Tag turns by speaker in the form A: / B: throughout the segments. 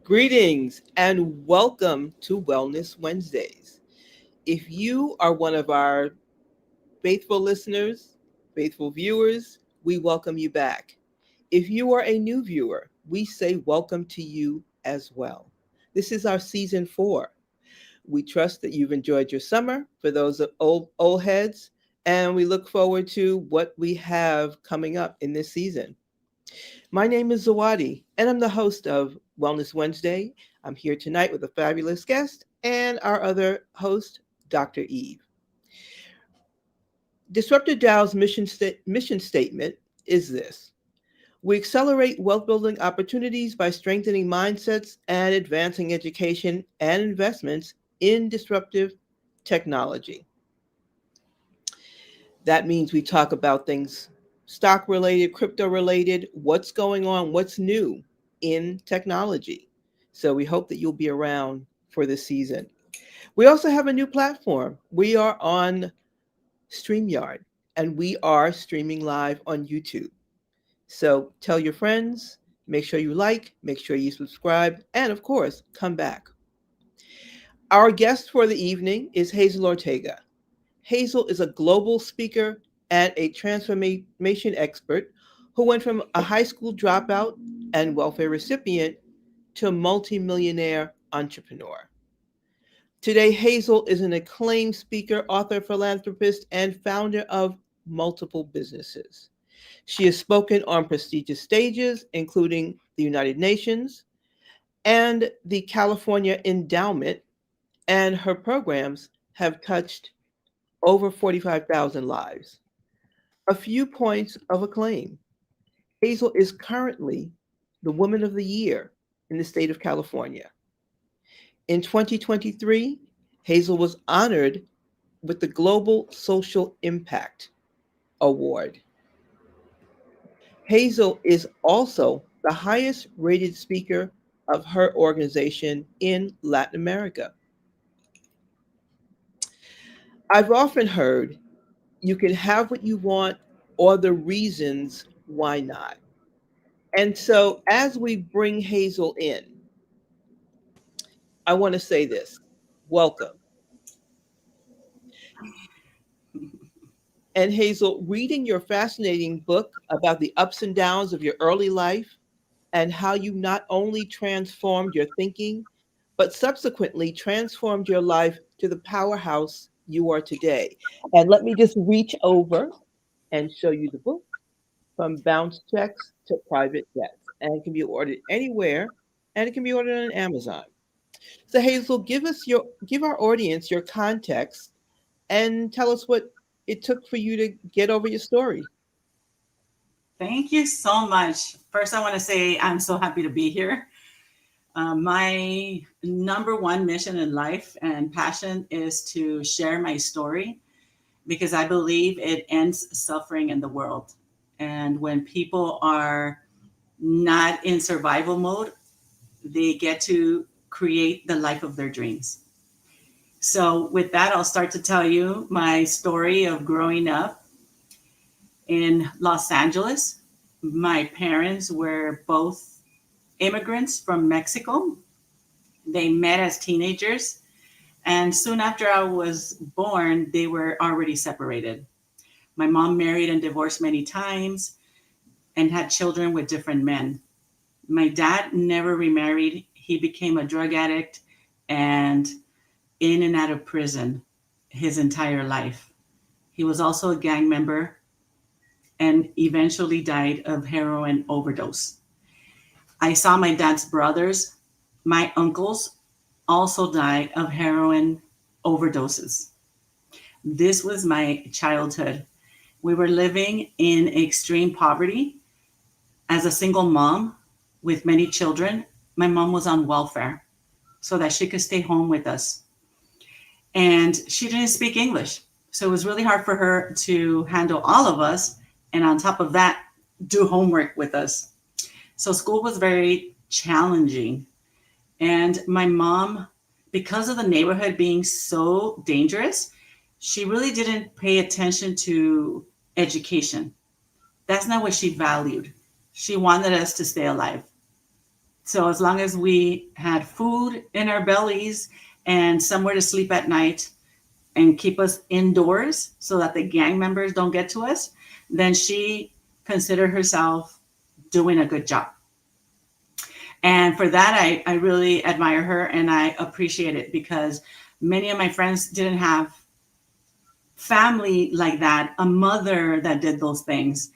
A: Greetings and welcome to Wellness Wednesdays. If you are one of our faithful listeners, faithful viewers, we welcome you back. If you are a new viewer, we say welcome to you as well. This is our season 4. We trust that you've enjoyed your summer for those of old heads, and we look forward to what we have coming up in this season. My name is Zawadi, and I'm the host of Wellness Wednesday. I'm here tonight with a fabulous guest and our other host, Dr. Eve. Disruptive Dow's mission statement is this: we accelerate wealth building opportunities by strengthening mindsets and advancing education and investments in disruptive technology. That means we talk about things stock related, crypto related, what's going on, what's new in technology. So we hope that you'll be around for this season. We also have a new platform. We are on StreamYard and we are streaming live on YouTube. So tell your friends, make sure you like, make sure you subscribe, and of course, come back. Our guest for the evening is Hazel Ortega. Hazel is a global speaker and a transformation expert who went from a high school dropout and welfare recipient to a multimillionaire entrepreneur. Today, Hazel is an acclaimed speaker, author, philanthropist, and founder of multiple businesses. She has spoken on prestigious stages, including the United Nations and the California Endowment, and her programs have touched over 45,000 lives. A few points of acclaim. Hazel is currently the Woman of the Year in the state of California. In 2023, Hazel was honored with the Global Social Impact Award. Hazel is also the highest rated speaker of her organization in Latin America. I've often heard you can have what you want or the reasons why not. And so, as we bring Hazel in, I want to say this: welcome. And Hazel, reading your fascinating book about the ups and downs of your early life and how you not only transformed your thinking, but subsequently transformed your life to the powerhouse you are today. And let me just reach over and show you the book, From Bounce Checks to Private Jets. And it can be ordered anywhere, and it can be ordered on Amazon. So Hazel, give our audience your context and tell us what it took for you to get over your story.
B: Thank you so much. First, I want to say I'm so happy to be here. My number one mission in life and passion is to share my story because I believe it ends suffering in the world. And when people are not in survival mode, they get to create the life of their dreams. So, with that, I'll start to tell you my story of growing up in Los Angeles. My parents were both immigrants from Mexico. They met as teenagers, and soon after I was born, they were already separated. My mom married and divorced many times and had children with different men. My dad never remarried. He became a drug addict and in and out of prison his entire life. He was also a gang member and eventually died of heroin overdose. I saw my dad's brothers, my uncles, also die of heroin overdoses. This was my childhood. We were living in extreme poverty. As a single mom with many children, my mom was on welfare so that she could stay home with us. And she didn't speak English. So it was really hard for her to handle all of us. And on top of that, do homework with us. So school was very challenging. And my mom, because of the neighborhood being so dangerous, she really didn't pay attention to education. That's not what she valued. She wanted us to stay alive. So as long as we had food in our bellies and somewhere to sleep at night and keep us indoors so that the gang members don't get to us, then she considered herself doing a good job. And for that, I really admire her and I appreciate it, because many of my friends didn't have family like that, a mother that did those things.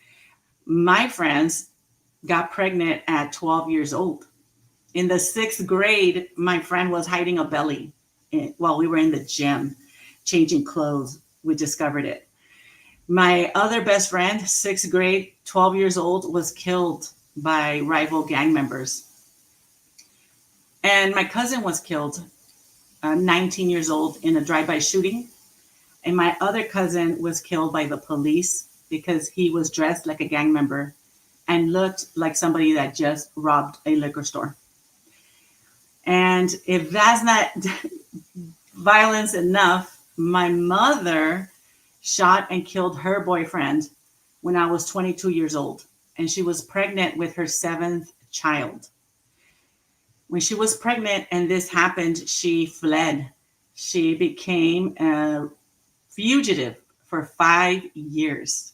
B: My friends got pregnant at 12 years old. In the sixth grade, my friend was hiding a belly while we were in the gym changing clothes. We discovered it. My other best friend, sixth grade, 12 years old, was killed by rival gang members. And my cousin was killed, 19 years old, in a drive-by shooting. And my other cousin was killed by the police because he was dressed like a gang member and looked like somebody that just robbed a liquor store. And if that's not violence enough, my mother shot and killed her boyfriend when I was 22 years old. And she was pregnant with her seventh child. When she was pregnant and this happened, she fled. She became a fugitive for 5 years.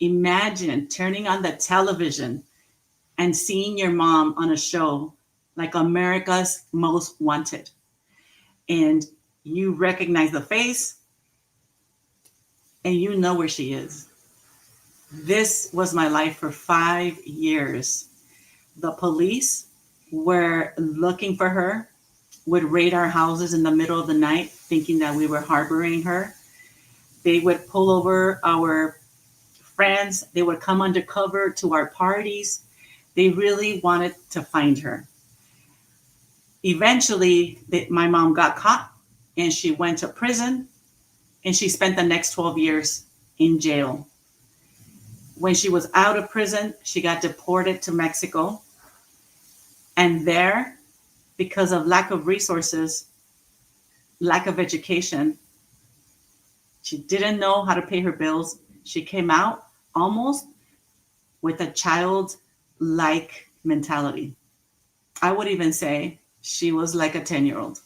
B: Imagine turning on the television and seeing your mom on a show like America's Most Wanted. And you recognize the face and you know where she is. This was my life for 5 years. The police were looking for her, would raid our houses in the middle of the night thinking that we were harboring her. They would pull over our friends. They would come undercover to our parties. They really wanted to find her. Eventually, my mom got caught and she went to prison, and she spent the next 12 years in jail. When she was out of prison, she got deported to Mexico. And there, because of lack of resources, lack of education, she didn't know how to pay her bills. She came out almost with a child-like mentality. I would even say she was like a 10-year-old.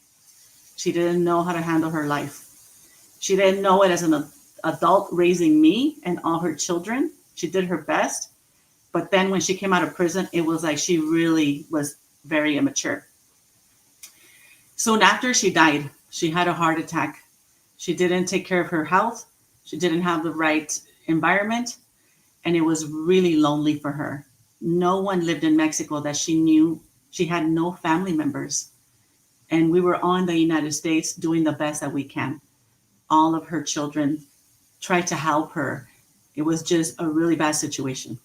B: She didn't know how to handle her life. She didn't know it as an adult raising me and all her children. She did her best. But then when she came out of prison, it was like she really was very immature. Soon after, she died. She had a heart attack. She didn't take care of her health. She didn't have the right environment. And it was really lonely for her. No one lived in Mexico that she knew. She had no family members. And we were all in the United States doing the best that we can. All of her children tried to help her. It was just a really bad situation.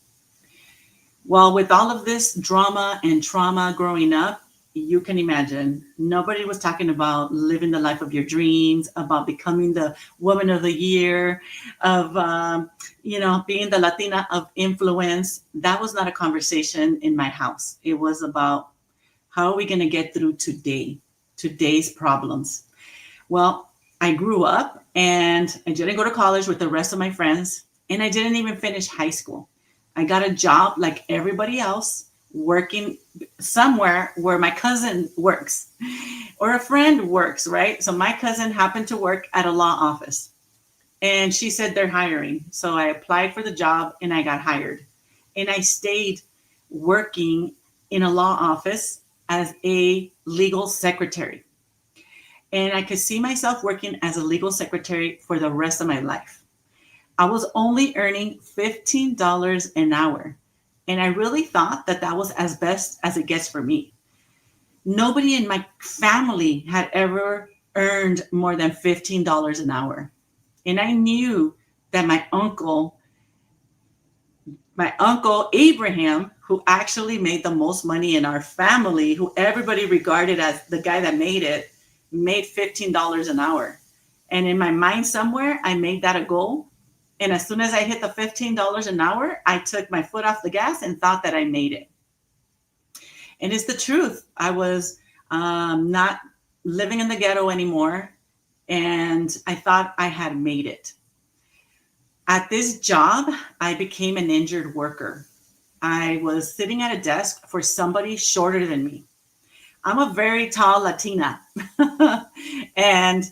B: Well, with all of this drama and trauma growing up, you can imagine nobody was talking about living the life of your dreams, about becoming the woman of the year, of being the Latina of influence. That was not a conversation in my house. It was about how are we going to get through today's problems. Well, I grew up and I didn't go to college with the rest of my friends, and I didn't even finish high school. I got a job like everybody else, working somewhere where my cousin works or a friend works, right? So my cousin happened to work at a law office, and she said they're hiring. So I applied for the job and I got hired. And I stayed working in a law office as a legal secretary. And I could see myself working as a legal secretary for the rest of my life. I was only earning $15 an hour. And I really thought that that was as best as it gets for me. Nobody in my family had ever earned more than $15 an hour. And I knew that my uncle Abraham, who actually made the most money in our family, who everybody regarded as the guy that made it, made $15 an hour. And in my mind somewhere, I made that a goal. And as soon as I hit the $15 an hour, I took my foot off the gas and thought that I made it. And it's the truth. I was not living in the ghetto anymore. And I thought I had made it. At this job, I became an injured worker. I was sitting at a desk for somebody shorter than me. I'm a very tall Latina. And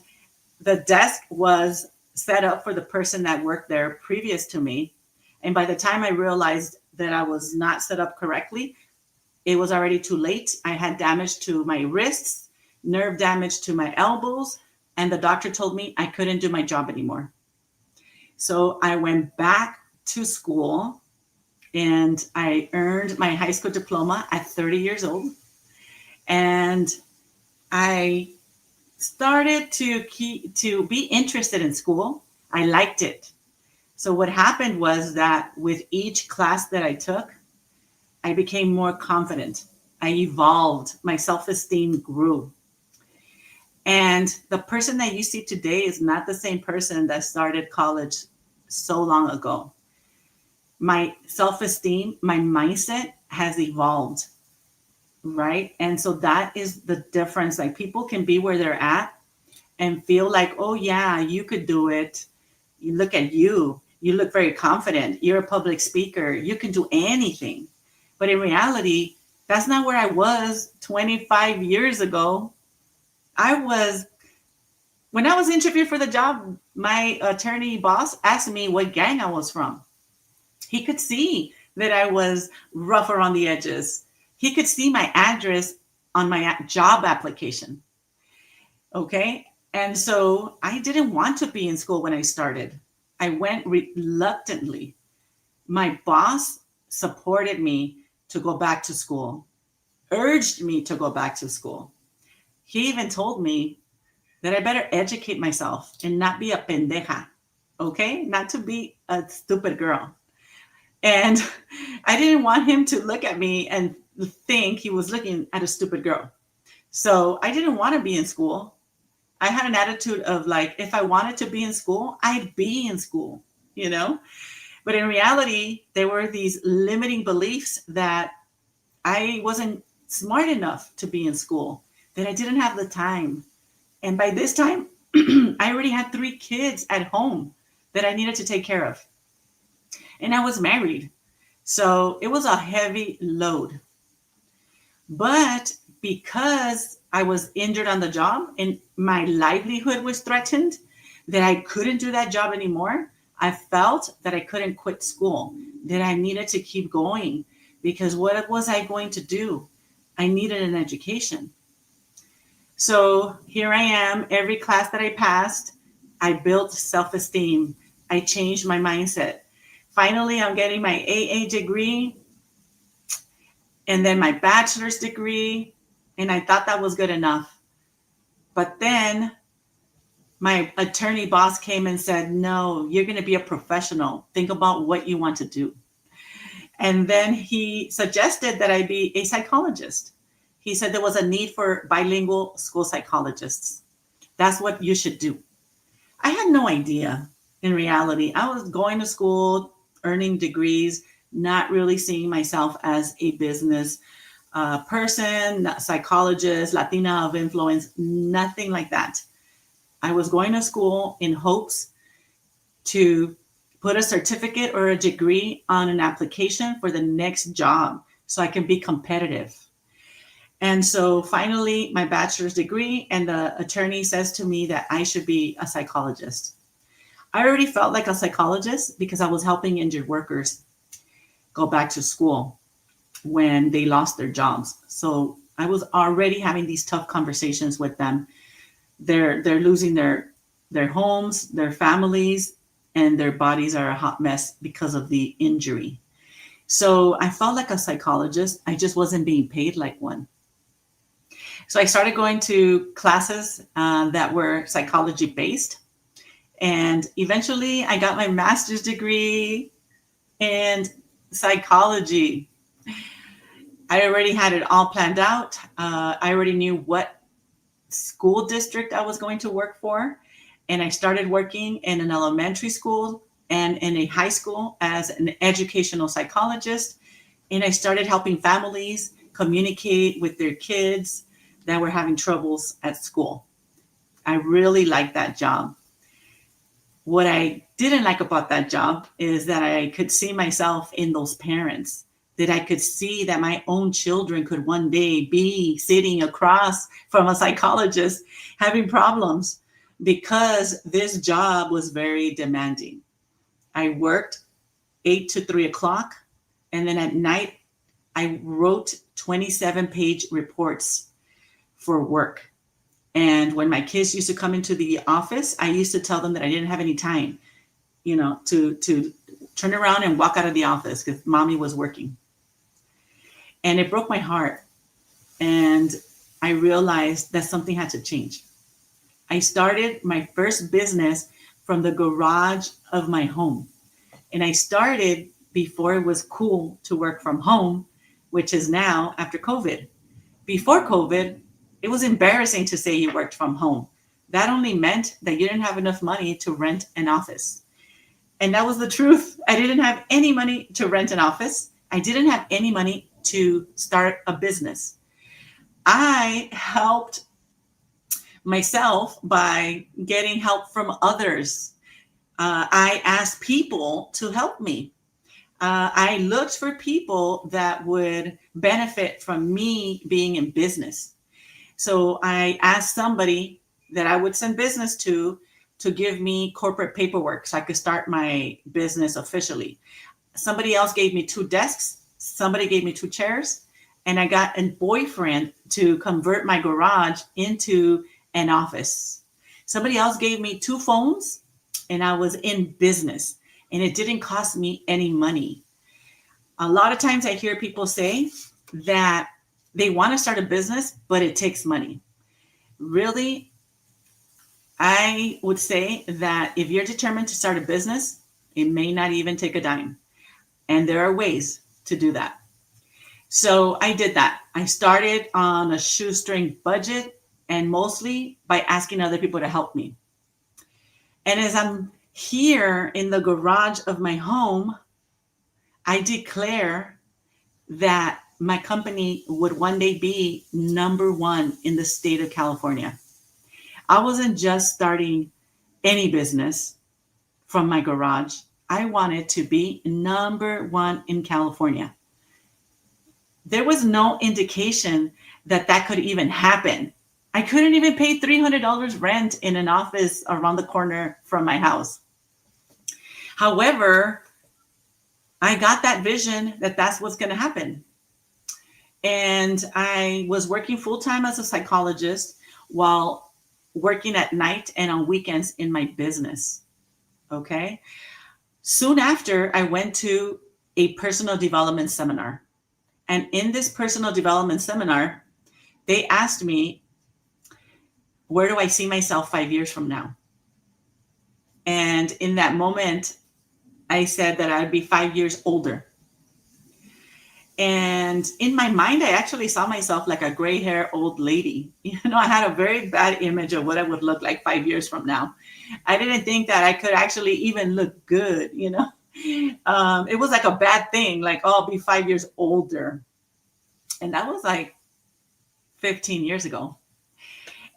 B: the desk was set up for the person that worked there previous to me. And by the time I realized that I was not set up correctly, it was already too late. I had damage to my wrists, nerve damage to my elbows, and the doctor told me I couldn't do my job anymore. So I went back to school and I earned my high school diploma at 30 years old. And I started to be interested in school. I liked it. So what happened was that with each class that I took, I became more confident. I evolved. My self-esteem grew. And the person that you see today is not the same person that started college so long ago. My self-esteem, my mindset has evolved, right? And so that is the difference. Like people can be where they're at and feel like, oh yeah, you could do it. You look at you. You look very confident. You're a public speaker. You can do anything. But in reality, that's not where I was 25 years ago. When I was interviewed for the job, my attorney boss asked me what gang I was from. He could see that I was rough around the edges. He could see my address on my job application. Okay. And so I didn't want to be in school when I started. I went reluctantly. My boss supported me to go back to school, urged me to go back to school. He even told me that I better educate myself and not be a pendeja, okay? Not to be a stupid girl. And I didn't want him to look at me and think he was looking at a stupid girl. So I didn't want to be in school. I had an attitude of like, if I wanted to be in school, I'd be in school, you know? But in reality, there were these limiting beliefs that I wasn't smart enough to be in school, that I didn't have the time. And by this time, I already had 3 kids at home that I needed to take care of. And I was married. So it was a heavy load. But because I was injured on the job and my livelihood was threatened, that I couldn't do that job anymore, I felt that I couldn't quit school, that I needed to keep going because what was I going to do? I needed an education. So here I am, every class that I passed, I built self-esteem. I changed my mindset. Finally, I'm getting my AA degree and then my bachelor's degree. And I thought that was good enough. But then my attorney boss came and said, no, you're going to be a professional. Think about what you want to do. And then he suggested that I be a psychologist. He said there was a need for bilingual school psychologists. That's what you should do. I had no idea. In reality, I was going to school, earning degrees, not really seeing myself as a business person, psychologist, Latina of influence, nothing like that. I was going to school in hopes to put a certificate or a degree on an application for the next job so I can be competitive. And so finally, my bachelor's degree, and the attorney says to me that I should be a psychologist. I already felt like a psychologist because I was helping injured workers go back to school when they lost their jobs. So I was already having these tough conversations with them. They're losing their homes, their families, and their bodies are a hot mess because of the injury. So I felt like a psychologist. I just wasn't being paid like one. So I started going to classes that were psychology based. And eventually I got my master's degree in psychology. I already had it all planned out. I already knew what school district I was going to work for. And I started working in an elementary school and in a high school as an educational psychologist. And I started helping families communicate with their kids that were having troubles at school. I really liked that job. What I didn't like about that job is that I could see myself in those parents. that I could see that my own children could one day be sitting across from a psychologist having problems, because this job was very demanding. I worked 8 to 3 o'clock, and then at night I wrote 27-page reports for work. And when my kids used to come into the office, I used to tell them that I didn't have any time, to turn around and walk out of the office because mommy was working. And it broke my heart. And I realized that something had to change. I started my first business from the garage of my home. And I started before it was cool to work from home, which is now after COVID. Before COVID, it was embarrassing to say you worked from home. That only meant that you didn't have enough money to rent an office. And that was the truth. I didn't have any money to rent an office. I didn't have any money to start a business. I helped myself by getting help from others. I asked people to help me. I looked for people that would benefit from me being in business. So I asked somebody that I would send business to give me corporate paperwork so I could start my business officially. Somebody else gave me 2 desks. Somebody gave me 2 chairs. And I got a boyfriend to convert my garage into an office. Somebody else gave me 2 phones, and I was in business. And it didn't cost me any money. A lot of times I hear people say that they want to start a business, but it takes money. Really, I would say that if you're determined to start a business, it may not even take a dime. And there are ways to do that. So I did that. I started on a shoestring budget, and mostly by asking other people to help me. And as I'm here in the garage of my home, I declare that my company would one day be #1 in the state of California. I wasn't just starting any business from my garage. I wanted to be #1 in California. There was no indication that that could even happen. I couldn't even pay $300 rent in an office around the corner from my house. However, I got that vision that that's what's going to happen. And I was working full-time as a psychologist while working at night and on weekends in my business. Okay. Soon after, I went to a personal development seminar. And in this personal development seminar, they asked me, where do I see myself 5 years from now? And in that moment, I said that I'd be 5 years older. And in my mind, I actually saw myself like a gray hair old lady. I had a very bad image of what I would look like 5 years from now. I didn't think that I could actually even look good, It was like a bad thing, like, oh, I'll be 5 years older. And that was like 15 years ago.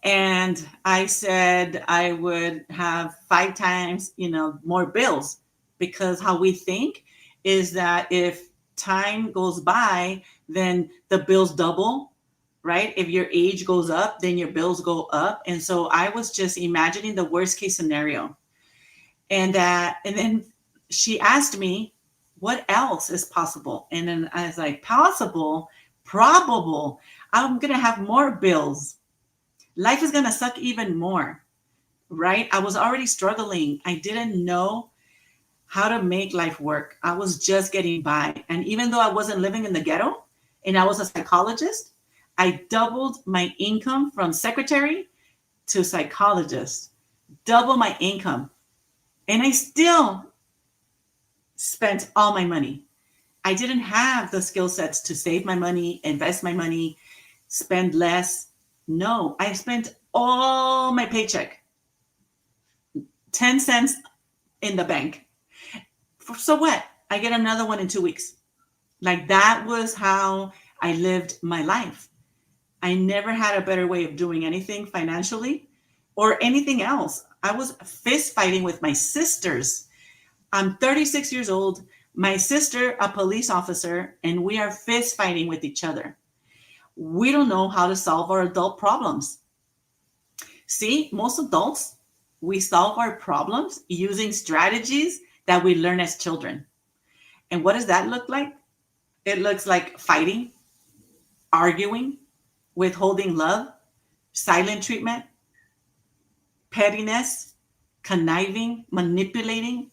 B: And I said I would have 5 times, more bills, because how we think is that if time goes by, then the bills double, right? If your age goes up, then your bills go up. And so I was just imagining the worst case scenario. And then she asked me, what else is possible? And then I was like, possible, probable. I'm going to have more bills. Life is going to suck even more, right? I was already struggling. I didn't know how to make life work. I was just getting by. And even though I wasn't living in the ghetto and I was a psychologist, I doubled my income from secretary to psychologist, double my income. And I still spent all my money. I didn't have the skill sets to save my money, invest my money, spend less. No, I spent all my paycheck, 10 cents in the bank. So what? I get another one in 2 weeks. Like, that was how I lived my life. I never had a better way of doing anything financially or anything else. I was fist fighting with my sisters. I'm 36 years old. My sister, a police officer, and we are fist fighting with each other. We don't know how to solve our adult problems. See, most adults, we solve our problems using strategies that we learn as children. And what does that look like? It looks like fighting, arguing, withholding love, silent treatment, pettiness, conniving, manipulating,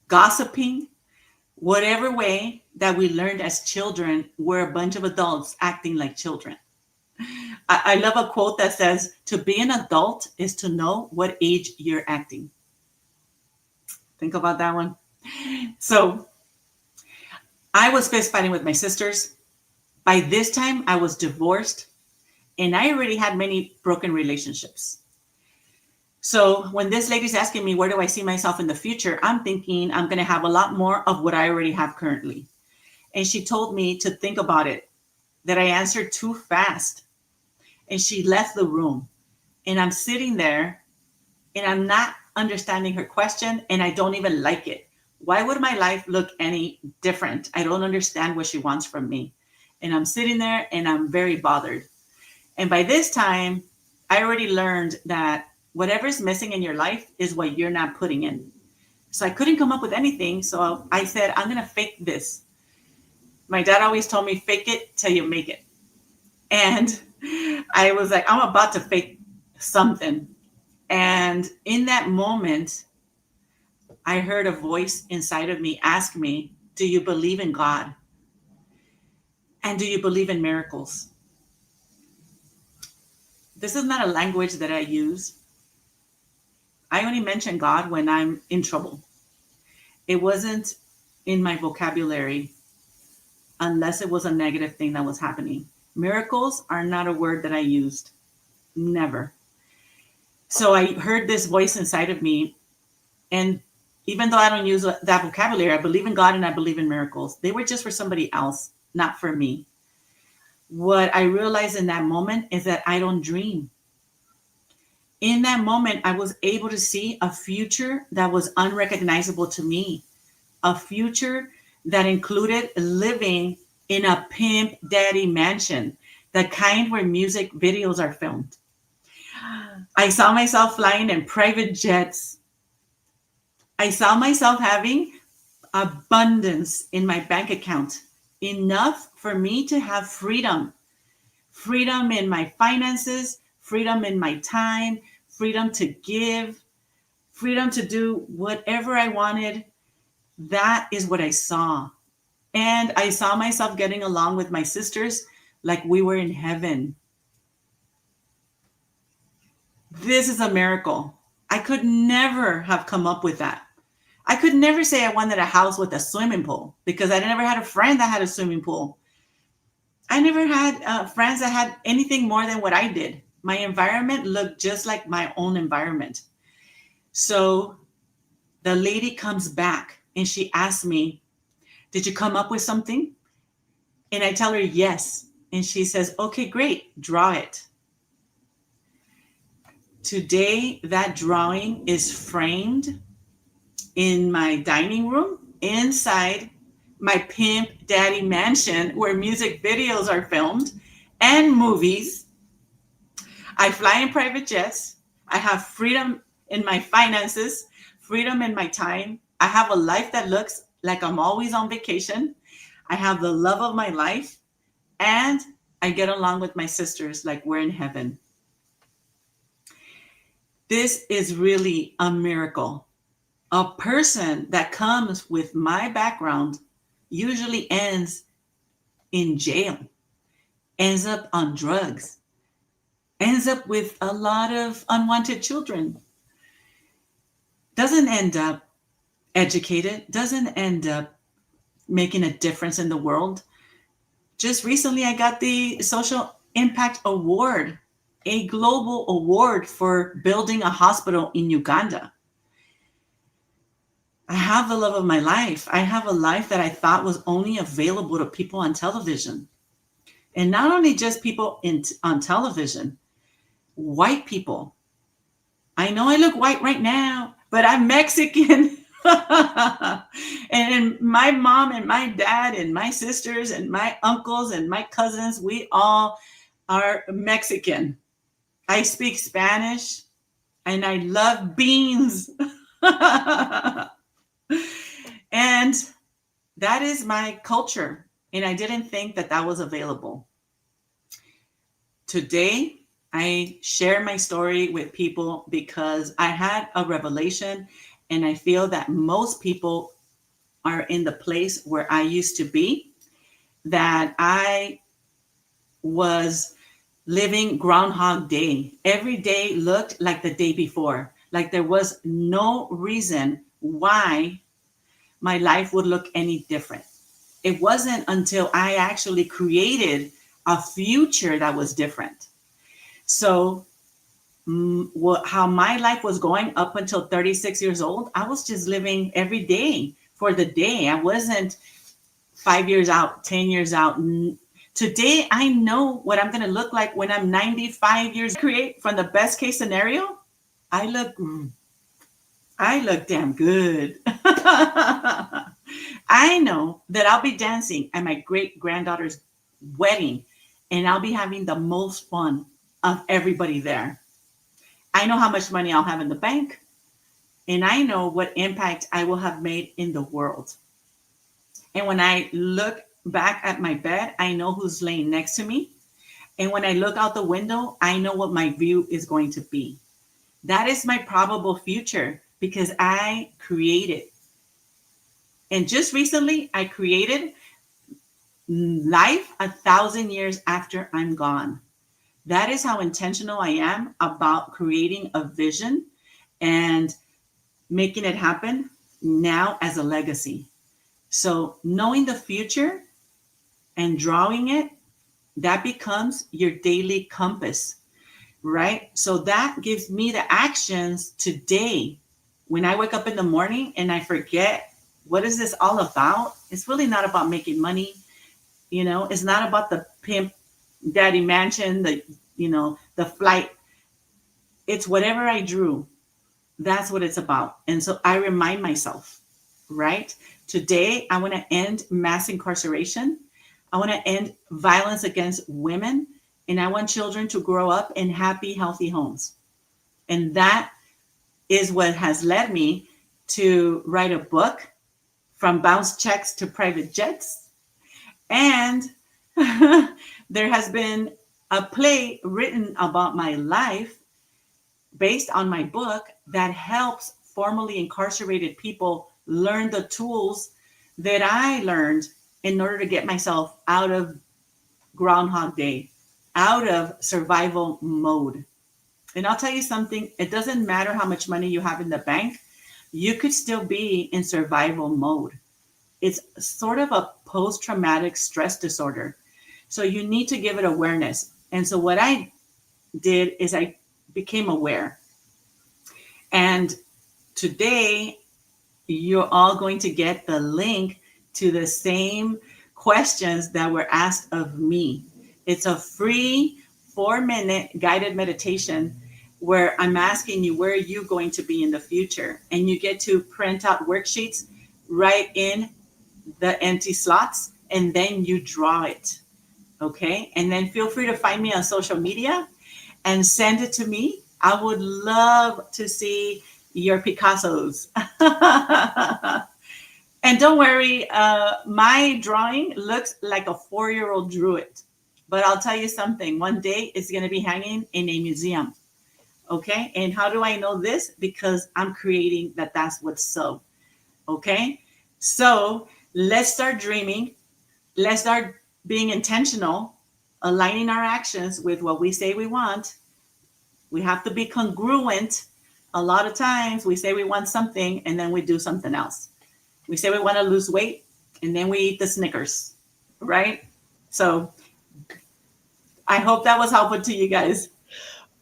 B: gossiping, whatever way that we learned as children, we're a bunch of adults acting like children. I love a quote that says, to be an adult is to know what age you're acting. Think about that one. So I was fist fighting with my sisters. By this time, I was divorced and I already had many broken relationships. So when this lady's asking me, where do I see myself in the future? I'm thinking I'm going to have a lot more of what I already have currently. And she told me to think about it, that I answered too fast. And she left the room. And I'm sitting there and I'm not understanding her question and I don't even like it. Why would my life look any different? I don't understand what she wants from me. And I'm sitting there and I'm very bothered. And by this time, I already learned that whatever's missing in your life is what you're not putting in. So I couldn't come up with anything. So I said, I'm going to fake this. My dad always told me, fake it till you make it. And I was like, I'm about to fake something. And in that moment, I heard a voice inside of me ask me, do you believe in God? And do you believe in miracles? This is not a language that I use. I only mention God when I'm in trouble. It wasn't in my vocabulary unless it was a negative thing that was happening. Miracles are not a word that I used. Never. So I heard this voice inside of me. And even though I don't use that vocabulary, I believe in God and I believe in miracles. They were just for somebody else, not for me. What I realized in that moment is that I don't dream. In that moment, I was able to see a future that was unrecognizable to me, a future that included living in a pimp daddy mansion, the kind where music videos are filmed. I saw myself flying in private jets. I saw myself having abundance in my bank account, enough for me to have freedom. Freedom in my finances, freedom in my time, freedom to give, freedom to do whatever I wanted. That is what I saw. And I saw myself getting along with my sisters like we were in heaven. This is a miracle. I could never have come up with that. I could never say I wanted a house with a swimming pool because I never had a friend that had a swimming pool. I never had friends that had anything more than what I did. My environment looked just like my own environment. So the lady comes back and she asks me, did you come up with something? And I tell her yes. And she says, okay, great, draw it. Today, that drawing is framed in my dining room inside my pimp daddy mansion where music videos are filmed and movies. I fly in private jets. I have freedom in my finances, freedom in my time. I have a life that looks like I'm always on vacation. I have the love of my life and I get along with my sisters like we're in heaven. This is really a miracle. A person that comes with my background usually ends in jail, ends up on drugs, ends up with a lot of unwanted children, doesn't end up educated, doesn't end up making a difference in the world. Just recently, I got the Social Impact Award, a global award for building a hospital in Uganda. I have the love of my life. I have a life that I thought was only available to people on television. And not only just people on television, white people. I know I look white right now, but I'm Mexican. And And my mom and my dad and my sisters and my uncles and my cousins, we all are Mexican. I speak Spanish and I love beans. And that is my culture. And I didn't think that that was available. Today, I share my story with people because I had a revelation, and I feel that most people are in the place where I used to be, that I was living Groundhog Day. Every day looked like the day before, like there was no reason why my life would look any different. It wasn't until I actually created a future that was different. So, how my life was going up until 36 years old, I was just living every day for the day. I wasn't 5 years out, 10 years out. Today, I know what I'm going to look like when I'm 95 years. Create from the best case scenario. I look, I look damn good. I know that I'll be dancing at my great granddaughter's wedding, and I'll be having the most fun of everybody there. I know how much money I'll have in the bank, and I know what impact I will have made in the world. And when I look back at my bed, I know who's laying next to me. And when I look out the window, I know what my view is going to be. That is my probable future because I created. And just recently, I created life 1,000 years after I'm gone. That is how intentional I am about creating a vision and making it happen now as a legacy. So, knowing the future and drawing it, that becomes your daily compass, right? So, that gives me the actions today. When I wake up in the morning and I forget, what is this all about? It's really not about making money. It's not about the pimp daddy mansion, the flight. It's whatever I drew. That's what it's about. And so I remind myself, right? Today, I want to end mass incarceration. I want to end violence against women. And I want children to grow up in happy, healthy homes. And that is what has led me to write a book, From Bounce Checks to Private Jets. And there has been a play written about my life based on my book that helps formerly incarcerated people learn the tools that I learned in order to get myself out of Groundhog Day, out of survival mode. And I'll tell you something, it doesn't matter how much money you have in the bank, you could still be in survival mode. It's sort of a post traumatic stress disorder. So you need to give it awareness. And so what I did is I became aware. And today, you're all going to get the link to the same questions that were asked of me. It's a free 4-minute guided meditation where I'm asking you, where are you going to be in the future? And you get to print out worksheets, write in the empty slots, and then you draw it. Okay. And then feel free to find me on social media and send it to me. I would love to see your Picassos. And don't worry, my drawing looks like a 4-year-old drew it. But I'll tell you something, one day it's going to be hanging in a museum. Okay. And how do I know this? Because I'm creating that that's what's so. Okay. So let's start dreaming. Let's start being intentional, aligning our actions with what we say we want. We have to be congruent. A lot of times we say we want something and then we do something else. We say we want to lose weight and then we eat the Snickers, right? So I hope that was helpful to you guys.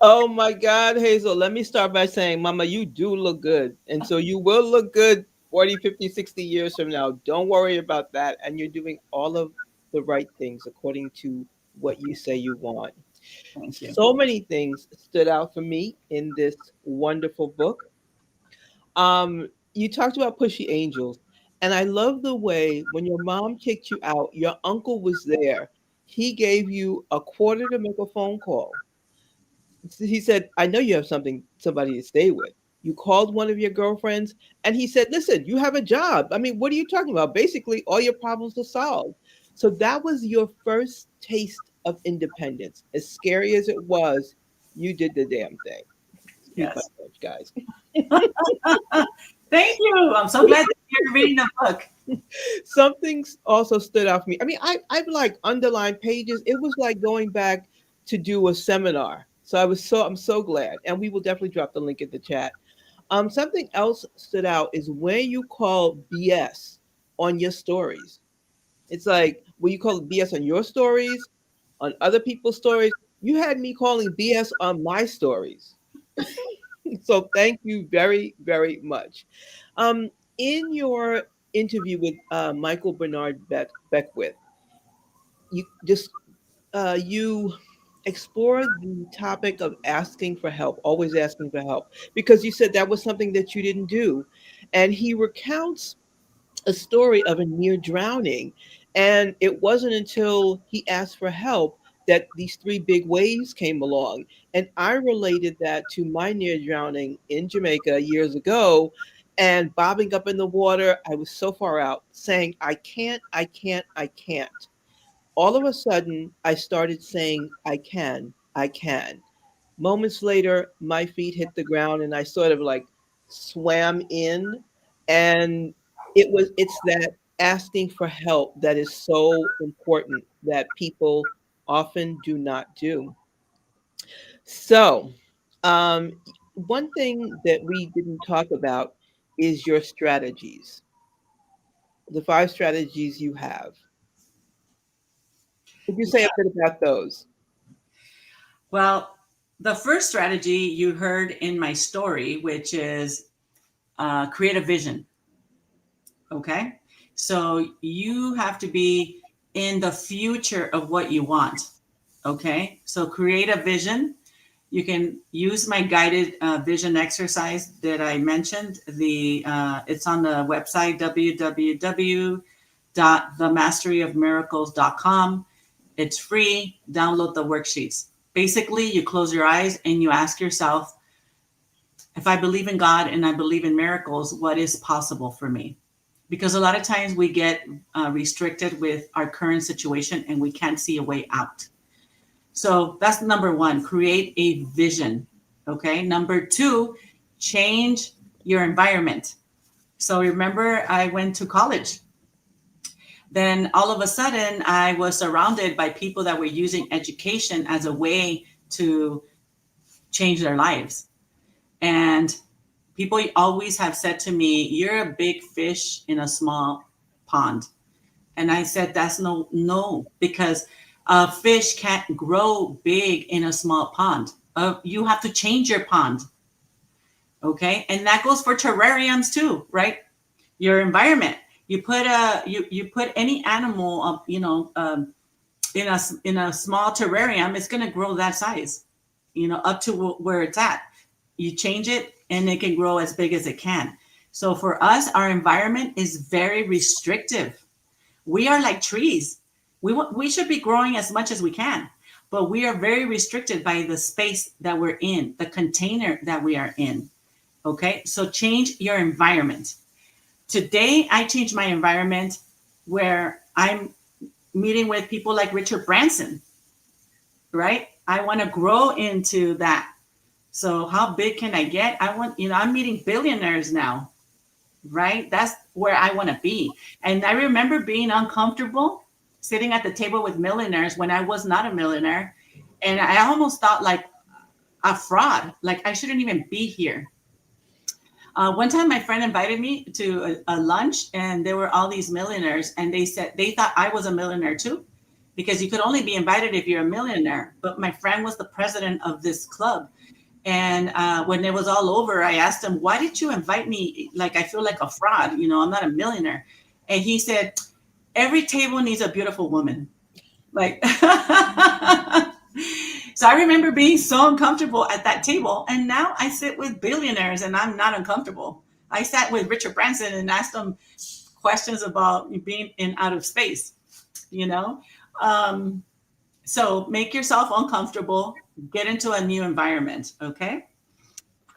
A: Oh my God, Hazel, let me start by saying, Mama, you do look good. And so you will look good 40, 50, 60 years from now. Don't worry about that. And you're doing all of the right things according to what you say you want.
B: Thank you.
A: So many things stood out for me in this wonderful book. You talked about pushy angels. And I love the way when your mom kicked you out, your uncle was there. He gave you a quarter to make a phone call. He said, I know you have somebody to stay with. You called one of your girlfriends and he said, listen, you have a job. I mean, what are you talking about? Basically, all your problems are solved. So that was your first taste of independence. As scary as it was, you did the damn thing. Excuse my
B: Yes.
A: French, guys.
B: Thank you. I'm so glad that you're reading the book.
A: Something also stood out for me. I mean, I've like underlined pages. It was like going back to do a seminar. So I'm so glad. And we will definitely drop the link in the chat. Something else stood out is when you call BS on your stories. It's like when you call BS on your stories, on other people's stories, you had me calling BS on my stories. So thank you very, very much. Um, in your interview with Michael Bernard Beckwith, you explore the topic of asking for help, always asking for help, because you said that was something that you didn't do, and he recounts a story of a near drowning. And it wasn't until he asked for help that these three big waves came along. And I related that to my near drowning in Jamaica years ago. And bobbing up in the water, I was so far out saying, I can't, I can't, I can't. All of a sudden, I started saying, I can, I can. Moments later, my feet hit the ground and I sort of like swam in. And it's that asking for help that is so important that people often do not do. So, um, one thing that we didn't talk about is your strategies, the five strategies you have. Could you say a bit about those?
B: Well, the first strategy you heard in my story, which is create a vision. Okay. So you have to be in the future of what you want. Okay. So create a vision. You can use my guided vision exercise that I mentioned. It's on the website www.themasteryofmiracles.com. It's free. Download the worksheets. Basically, you close your eyes and you ask yourself, if I believe in God and I believe in miracles, what is possible for me? Because a lot of times we get restricted with our current situation and we can't see a way out. So that's number one, create a vision. Okay. Number two, change your environment. So remember, I went to college. Then all of a sudden, I was surrounded by people that were using education as a way to change their lives. And people always have said to me, you're a big fish in a small pond. And I said, that's no, because a fish can't grow big in a small pond. You have to change your pond. Okay. And that goes for terrariums too, right? Your environment. You put any animal up, in a small terrarium, it's going to grow that size, up to where it's at. You change it and it can grow as big as it can. So for us, our environment is very restrictive. We are like trees. We should be growing as much as we can, but we are very restricted by the space that we're in, the container that we are in. Okay, so change your environment. Today, I changed my environment where I'm meeting with people like Richard Branson, right? I want to grow into that. So how big can I get? I'm meeting billionaires now, right? That's where I want to be. And I remember being uncomfortable sitting at the table with millionaires when I was not a millionaire. And I almost thought like a fraud, like I shouldn't even be here. One time my friend invited me to a lunch and there were all these millionaires and they said they thought I was a millionaire too, because you could only be invited if you're a millionaire. But my friend was the president of this club. And when it was all over, I asked him, why did you invite me? Like, I feel like a fraud, I'm not a millionaire. And he said, every table needs a beautiful woman. Like, so I remember being so uncomfortable at that table. And now I sit with billionaires and I'm not uncomfortable. I sat with Richard Branson and asked him questions about being in out of space, you know. Um, so make yourself uncomfortable, get into a new environment, okay?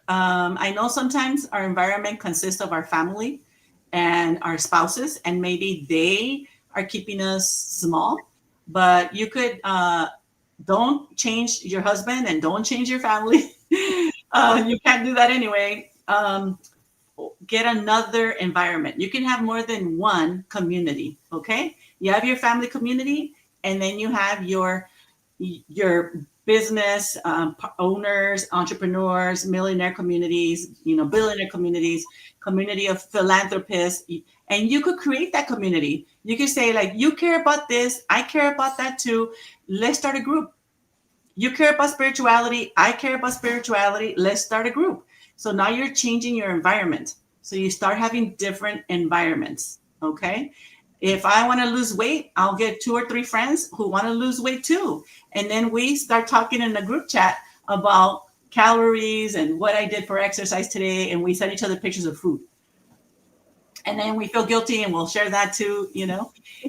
B: I know sometimes our environment consists of our family and our spouses, and maybe they are keeping us small. But you could don't change your husband and don't change your family. You can't do that anyway. Get another environment. You can have more than one community. Okay, you have your family community, and then you have your business owners, entrepreneurs, millionaire communities, billionaire communities, community of philanthropists, and you could create that community. You could say like, you care about this, I care about that too. Let's start a group. You care about spirituality, I care about spirituality. Let's start a group. So now you're changing your environment. So you start having different environments. Okay. If I want to lose weight, I'll get 2 or 3 friends who want to lose weight too. And then we start talking in a group chat about calories and what I did for exercise today. And we send each other pictures of food. And then we feel guilty and we'll share that too.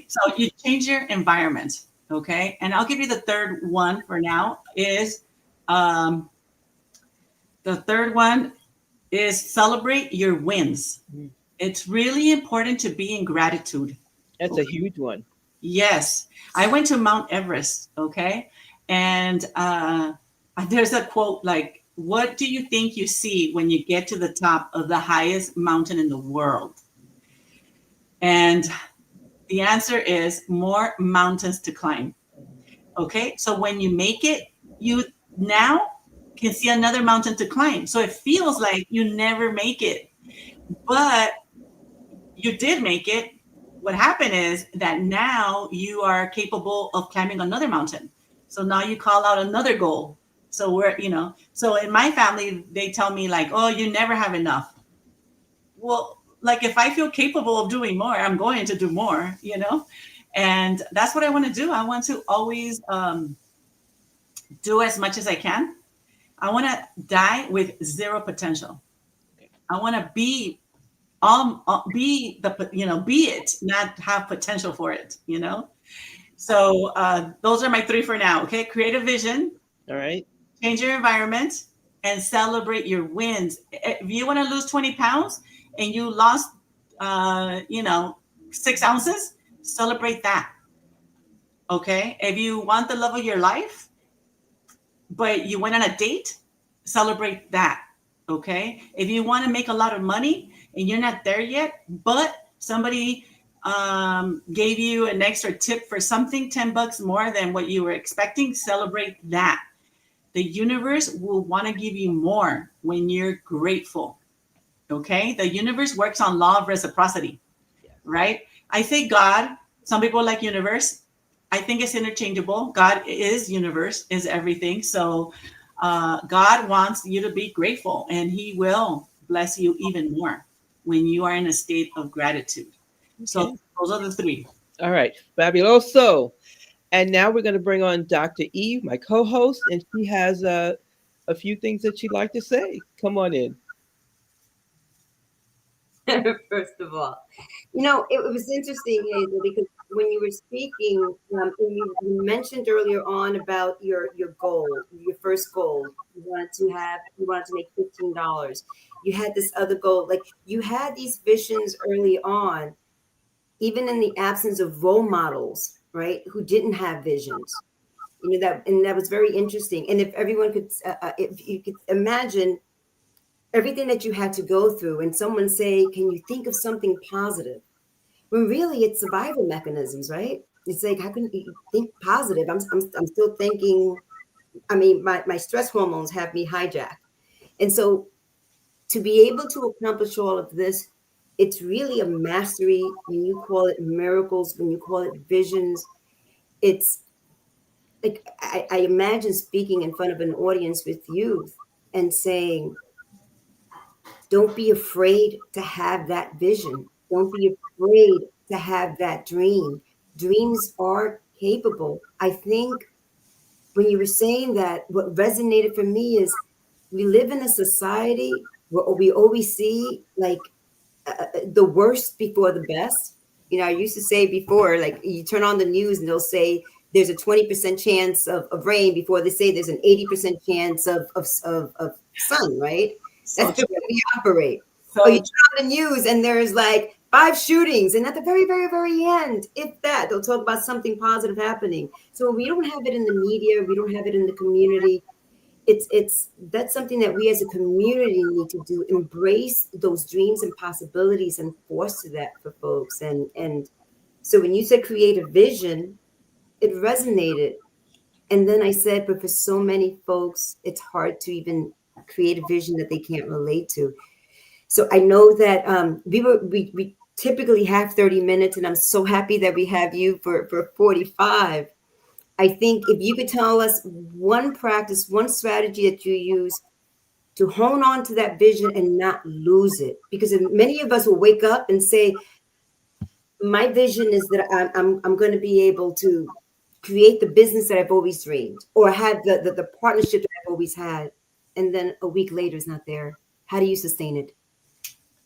B: So you change your environment. Okay. And I'll give you the third one for now is the third one is celebrate your wins.
A: Mhm.
B: It's really important to be in gratitude.
A: That's a huge one.
B: Yes. I went to Mount Everest. Okay. And there's a quote like, what do you think you see when you get to the top of the highest mountain in the world? And the answer is more mountains to climb. Okay. So when you make it, you now can see another mountain to climb. So it feels like you never make it, but you did make it. What happened is that now you are capable of climbing another mountain. So now you call out another goal. So so in my family, they tell me like, oh, you never have enough. Well, like if I feel capable of doing more, I'm going to do more. And that's what I want to do. I want to always do as much as I can. I want to die with zero potential. I want to be be it, not have potential for it. So those are my 3 for now. Okay, create a vision,
A: All right.
B: change your environment, and celebrate your wins. If you want to lose 20 pounds and you lost 6 ounces, celebrate that. Okay, if you want the love of your life but you went on a date, celebrate that. Okay. If you want to make a lot of money and you're not there yet, but somebody gave you an extra tip for something, $10 more than what you were expecting, celebrate that. The universe will want to give you more when you're grateful. Okay. The universe works on law of reciprocity, right? I say God, some people like universe. I think it's interchangeable. God is universe, is everything. So God wants you to be grateful, and he will bless you even more when you are in a state of gratitude. So
A: Okay.
B: those are the 3.
A: All right. Fabuloso. And now we're going to bring on Dr. Eve, my co-host, and she has a few things that she'd like to say. Come on in.
C: First of all, it was interesting, Hazel, because when you were speaking, and you mentioned earlier on about your goal, your first goal, you wanted to make $15. You had this other goal, like you had these visions early on, even in the absence of role models, right? Who didn't have visions. That was very interesting. And if everyone could, if you could imagine everything that you had to go through, and someone say, can you think of something positive? When really it's survival mechanisms, right? It's like, how can you think positive? I'm still thinking, I mean, my stress hormones have me hijacked. And so to be able to accomplish all of this, it's really a mastery. When you call it miracles, when you call it visions, it's like, I imagine speaking in front of an audience with youth and saying, don't be afraid to have that vision. Don't be afraid to have that dream. Dreams are capable. I think when you were saying that, what resonated for me is we live in a society where we always see like the worst before the best. You know, I used to say before, like you turn on the news and they'll say there's a 20% chance of rain before they say there's an 80% chance of sun, right?
B: So
C: That's the
B: true.
C: way we operate. Or you
B: So
C: turn on the news and there's like 5 shootings, and at the very, very, very end, if that, they'll talk about something positive happening. So we don't have it in the media, we don't have it in the community. It's that's something that we as a community need to do, embrace those dreams and possibilities and foster that for folks. And so when you said create a vision, it resonated. And then I said, but for so many folks it's hard to even create a vision that they can't relate to. So I know that we typically have 30 minutes, and I'm so happy that we have you for 45. I think if you could tell us one practice, one strategy that you use to hone on to that vision and not lose it. Because many of us will wake up and say, my vision is that I'm going to be able to create the business that I've always dreamed, or have the partnership that I've always had. And then a week later it's not there. How do you sustain it?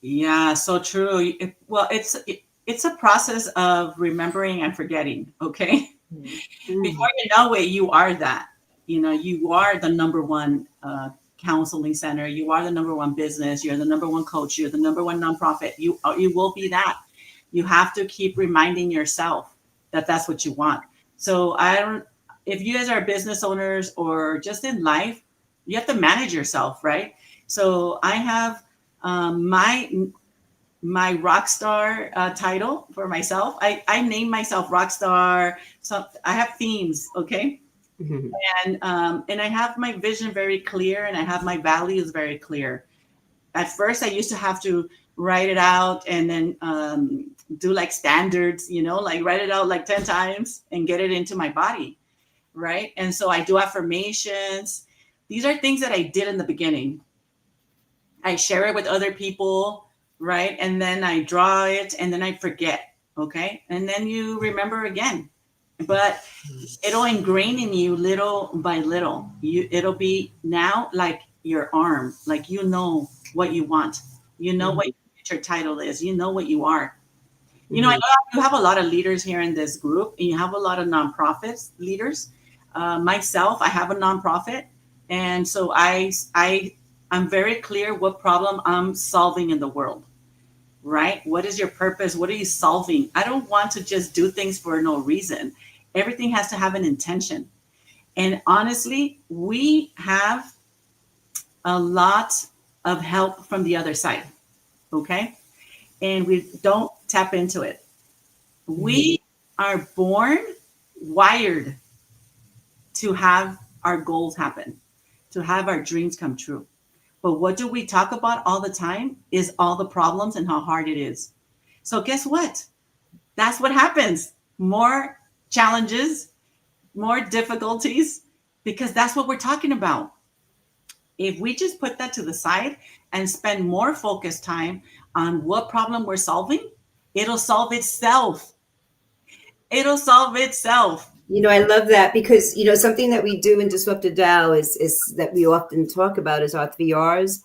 B: yeah, so true. Well, it's a process of remembering and forgetting. Okay,
C: Mm.
B: before you know it, you are that. You know, you are the number one counseling center. You are the number one business. You're the number one coach. You're the number one nonprofit. You will be that. You have to keep reminding yourself that that's what you want. So I don't. If you guys are business owners or just in life, you have to manage yourself, right? So I have my rock star title for myself. I named myself rock star. So I have themes, okay,
C: Mhm.
B: and I have my vision very clear, and I have my values very clear. At first, I used to have to write it out and then do like standards, you know, like write it out like 10 times and get it into my body, right? And so I do affirmations. These are things that I did in the beginning. I share it with other people, right? And then I draw it and then I forget, okay? And then you remember again. But it'll ingrain in you little by little. It'll be now like your arm, like you know what you want. You know what your title is. You know what you are. You know, I
C: Mhm.
B: know you have a lot of leaders here in this group, and you have a lot of nonprofits leaders. Myself, I have a nonprofit, and so I'm very clear what problem I'm solving in the world. Right? What is your purpose? What are you solving? I don't want to just do things for no reason. Everything has to have an intention. And honestly, we have a lot of help from the other side. Okay, and we don't tap into it. We are born wired to have our goals happen, to have our dreams come true. But what do we talk about all the time is all the problems and how hard it is. So guess what? That's what happens. More challenges, more difficulties, because that's what we're talking about. If we just put that to the side and spend more focused time on what problem we're solving, it'll solve itself. It'll solve itself.
C: You know, I love that because, you know, something that we do in Disruptive Dow is that we often talk about is our 3 R's.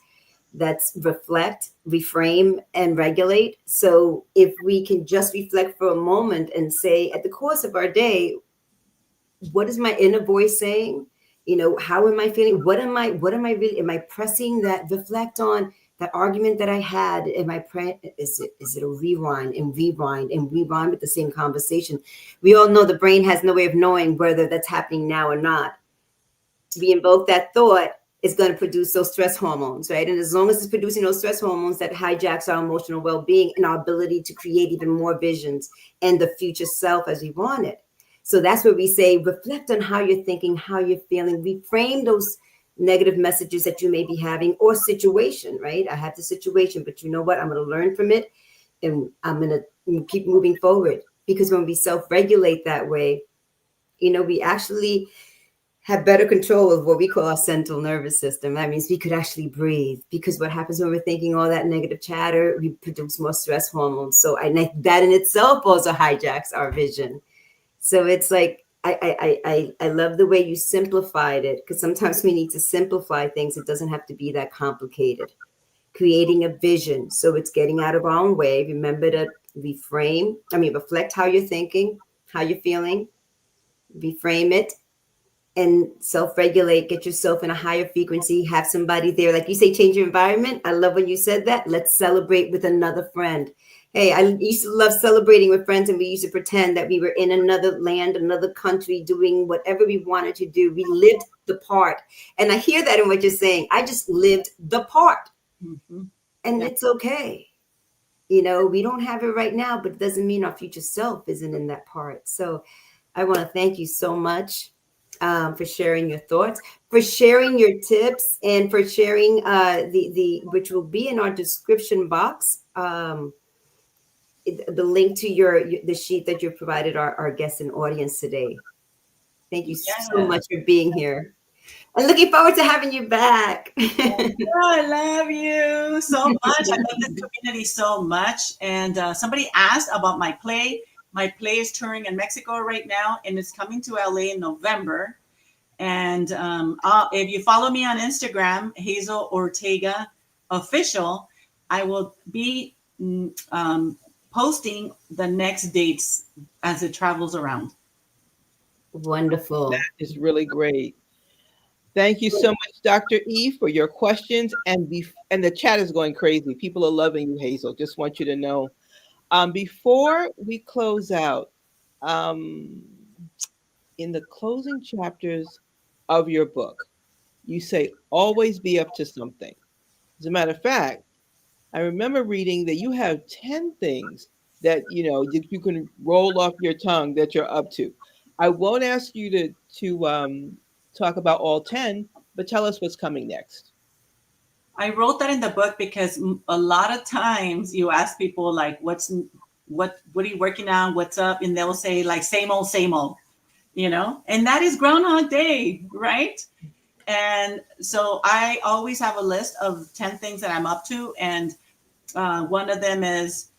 C: That's reflect, reframe, and regulate. So if we can just reflect for a moment and say, at the course of our day, what is my inner voice saying? You know, how am I feeling? What am I really, am I pressing that? Reflect on that argument that I had. Is it a rewind and rewind and rewind with the same conversation? We all know the brain has no way of knowing whether that's happening now or not. We invoke that thought, is going to produce those stress hormones, right? And as long as it's producing those stress hormones, that hijacks our emotional well-being and our ability to create even more visions and the future self as we want it. So that's where we say, reflect on how you're thinking, how you're feeling, reframe those negative messages that you may be having, or situation, right? I had the situation, but you know what? I'm going to learn from it, and I'm going to keep moving forward. Because when we self-regulate that way, you know, we actually have better control of what we call our central nervous system. That means we could actually breathe, because what happens when we're thinking all that negative chatter, we produce more stress hormones. So that in itself also hijacks our vision. So it's like, I love the way you simplified it, because sometimes we need to simplify things. It doesn't have to be that complicated. creating a vision. So it's getting out of our own way. Remember to reflect how you're thinking, how you're feeling, reframe it, and self-regulate, get yourself in a higher frequency, have somebody there, like you say, change your environment. I love when you said that. Let's celebrate with another friend. Hey, I used to love celebrating with friends, and we used to pretend that we were in another land, another country, doing whatever we wanted to do. We lived the part. And I hear that in what you're saying. I just lived the part.
B: Mm-hmm.
C: And
B: Yeah.
C: it's okay. We don't have it right now, but it doesn't mean our future self isn't in that part. So I want to thank you so much for sharing your thoughts, for sharing your tips, and for sharing the which will be in our description box. The link to the sheet that you provided our guests and audience today. Thank you so
B: Yeah.
C: much for being here. I'm looking forward to having you back.
B: Oh, I love you so much. I love this community so much. And somebody asked about my play. My play is touring in Mexico right now, and it's coming to LA in November. And if you follow me on Instagram, Hazel Ortega Official, I will be posting the next dates as it travels around.
C: Wonderful.
A: That is really great. Thank you so much, Dr. E, for your questions. And the chat is going crazy. People are loving you, Hazel. Just want you to know. Before we close out, um, in the closing chapters of your book, you say always be up to something. As a matter of fact, I remember reading that you have 10 things that you can roll off your tongue that you're up to. I won't ask you to talk about all 10, but tell us what's coming next.
B: I wrote that in the book because a lot of times you ask people like, what are you working on? What's up? And they'll say like, same old, and that is Groundhog Day, right? And so I always have a list of 10 things that I'm up to. And one of them is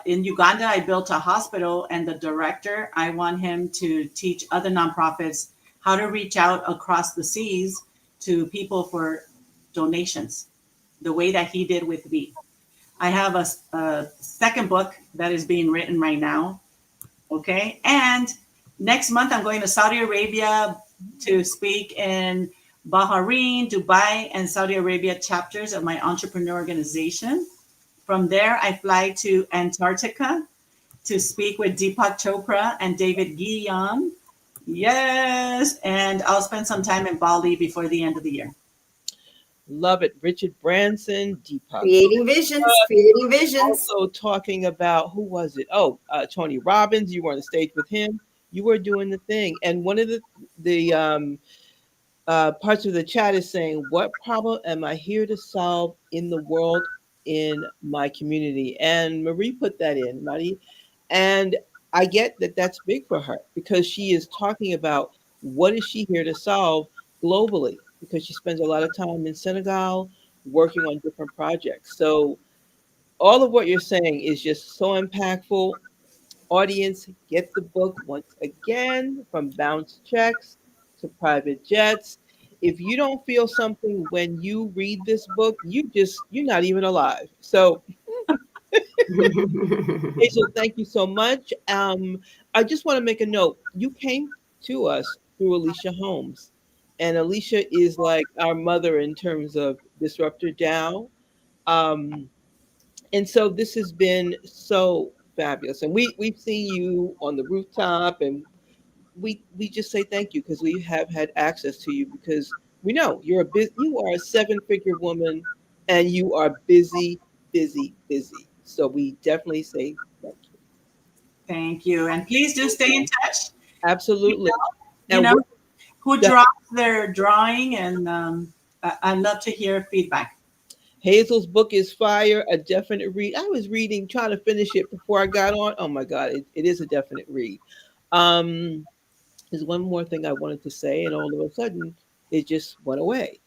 B: in Uganda, I built a hospital, and the director, I want him to teach other nonprofits how to reach out across the seas to people for donations, the way that he did with me. I have a second book that is being written right now. Okay. And next month, I'm going to Saudi Arabia to speak in Bahrain, Dubai, and Saudi Arabia chapters of my entrepreneur organization. From there, I fly to Antarctica to speak with Deepak Chopra and David Guion. Yes. And I'll spend some time in Bali before the end of the year.
A: Love it. Richard Branson, Deepak.
C: Creating visions, creating visions.
A: Also talking about, who was it? Oh, Tony Robbins. You were on the stage with him. You were doing the thing. And one of the parts of the chat is saying, what problem am I here to solve in the world, in my community? And Marie put that in, Marie. And I get that that's big for her because she is talking about what is she here to solve globally, because she spends a lot of time in Senegal working on different projects. So all of what you're saying is just so impactful. Audience, get the book once again, from bounce checks to private jets. If you don't feel something when you read this book, you're not even alive. So Hazel, thank you so much. I just want to make a note. You came to us through Alicia Holmes, and Alicia is like our mother in terms of Disruptor Dow. Um, and so this has been so fabulous. And we've seen you on the rooftop, and we just say thank you because we have had access to you, because we know you are a seven-figure woman, and you are busy, busy, busy. So we definitely say thank you.
B: Thank you. And please do stay in touch.
A: Absolutely.
B: You
A: And
B: know,
A: we're
B: who
A: the,
B: drops their drawing, and I'd love to hear feedback.
A: Hazel's book is fire, a definite read. I was reading, trying to finish it before I got on. Oh my God, it is a definite read. Um, there's one more thing I wanted to say, and all of a sudden it just went away.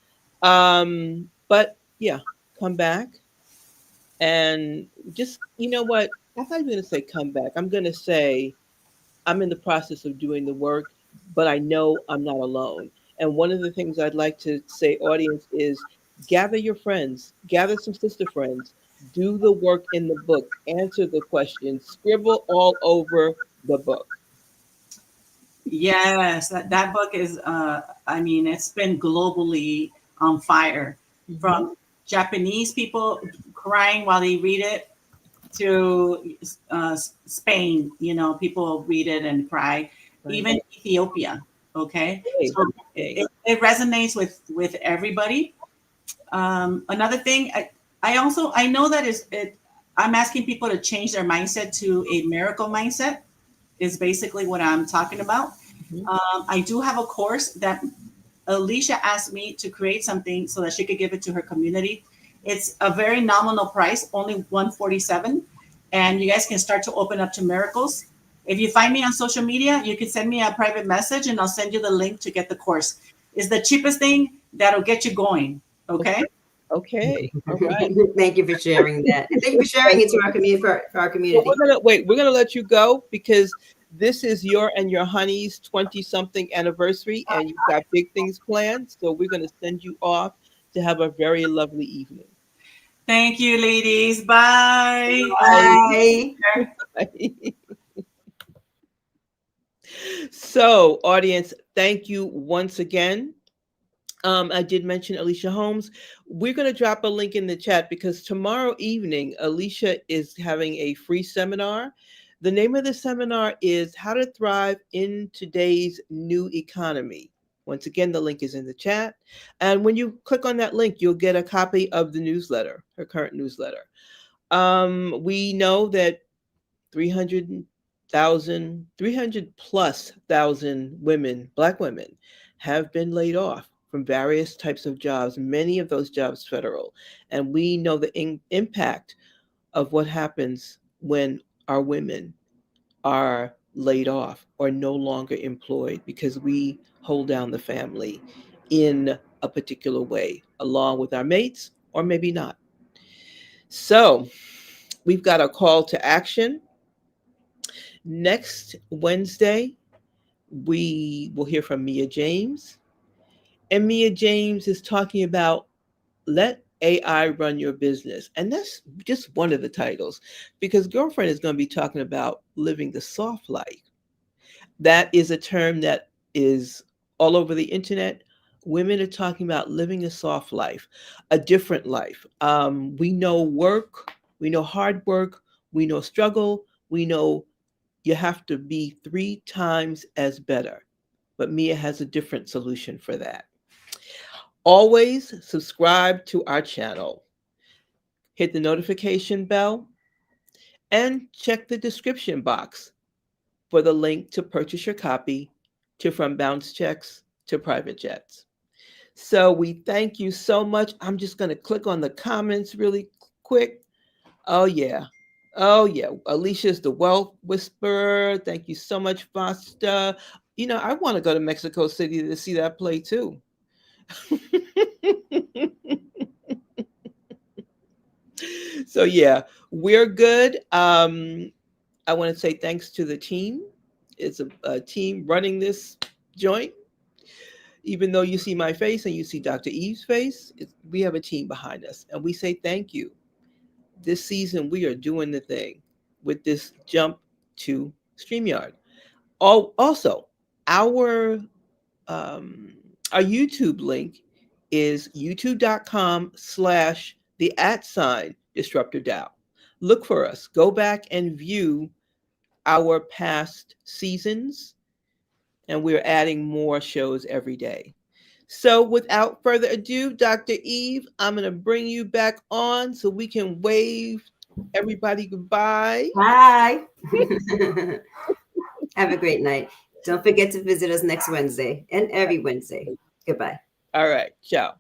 A: But yeah, come back and just, you know what? I'm not even going to say come back. I'm going to say I'm in the process of doing the work, but I know I'm not alone. And one of the things I'd like to say, audience, is Gather your friends, gather some sister friends, do the work in the book, answer the questions, scribble all over the book.
B: Yes, that book is, I mean, it's been globally on fire,
A: Hmm.
B: from Japanese people crying while they read it to Spain, people read it and cry,
A: Right.
B: even Ethiopia. Okay.
A: Hey,
B: So
A: hey.
B: it resonates with everybody. Another thing, I know that I'm asking people to change their mindset to a miracle mindset is basically what I'm talking about.
A: Mhm.
B: I do have a course that Alicia asked me to create something so that she could give it to her community. It's a very nominal price, only 147, and you guys can start to open up to miracles. If you find me on social media, you can send me a private message and I'll send you the link to get the course. It's the cheapest thing that'll get you going. Okay.
A: Okay. Okay. All right.
C: Thank you for sharing that. And thank you for sharing
A: Thank
C: it to
A: you.
C: our community, for our
A: Well,
C: community.
A: we're gonna wait. We're gonna let you go because this is your and your honey's 20-something anniversary, and you've got big things planned. So we're gonna send you off to have a very lovely evening.
B: Thank you, ladies. Bye.
C: Bye.
A: So, audience, thank you once again. I did mention Alicia Holmes. We're going to drop a link in the chat because tomorrow evening, Alicia is having a free seminar. The name of the seminar is How to Thrive in Today's New Economy. Once again, the link is in the chat. And when you click on that link, you'll get a copy of the newsletter, her current newsletter. We know that 300 plus thousand women, Black women, have been laid off from various types of jobs, many of those jobs federal. And we know the impact of what happens when our women are laid off or no longer employed because we hold down the family in a particular way, along with our mates, or maybe not. So we've got a call to action. Next Wednesday, we will hear from Mia James. And Mia James is talking about Let AI Run Your Business. And that's just one of the titles because Girlfriend is going to be talking about living the soft life. That is a term that is all over the internet. Women are talking about living a soft life, a different life. We know work, we know hard work, we know struggle, we know you have to be 3 times as better. But Mia has a different solution for that. Always subscribe to our channel, hit the notification bell, and check the description box for the link to purchase your copy to From Bounce Checks to Private Jets. So we thank you so much. I'm just going to click on the comments really quick. Oh, yeah. Oh, yeah. Alicia's the Wealth Whisperer. Thank you so much, Foster. I want to go to Mexico City to see that play too. So, yeah, we're good. I want to say thanks to the team. It's a team running this joint. Even though you see my face and you see Dr. Eve's face, we have a team behind us. And we say thank you. This season, we are doing the thing with this jump to StreamYard. Also, our um, our YouTube link is youtube.com/the @ Look for us. Go back and view our past seasons, and we're adding more shows every day. So, without further ado, Dr. Eve, I'm going to bring you back on so we can wave everybody goodbye.
C: Bye. Have a great night. Don't forget to visit us next Wednesday and every Wednesday. Goodbye.
A: All right. Ciao.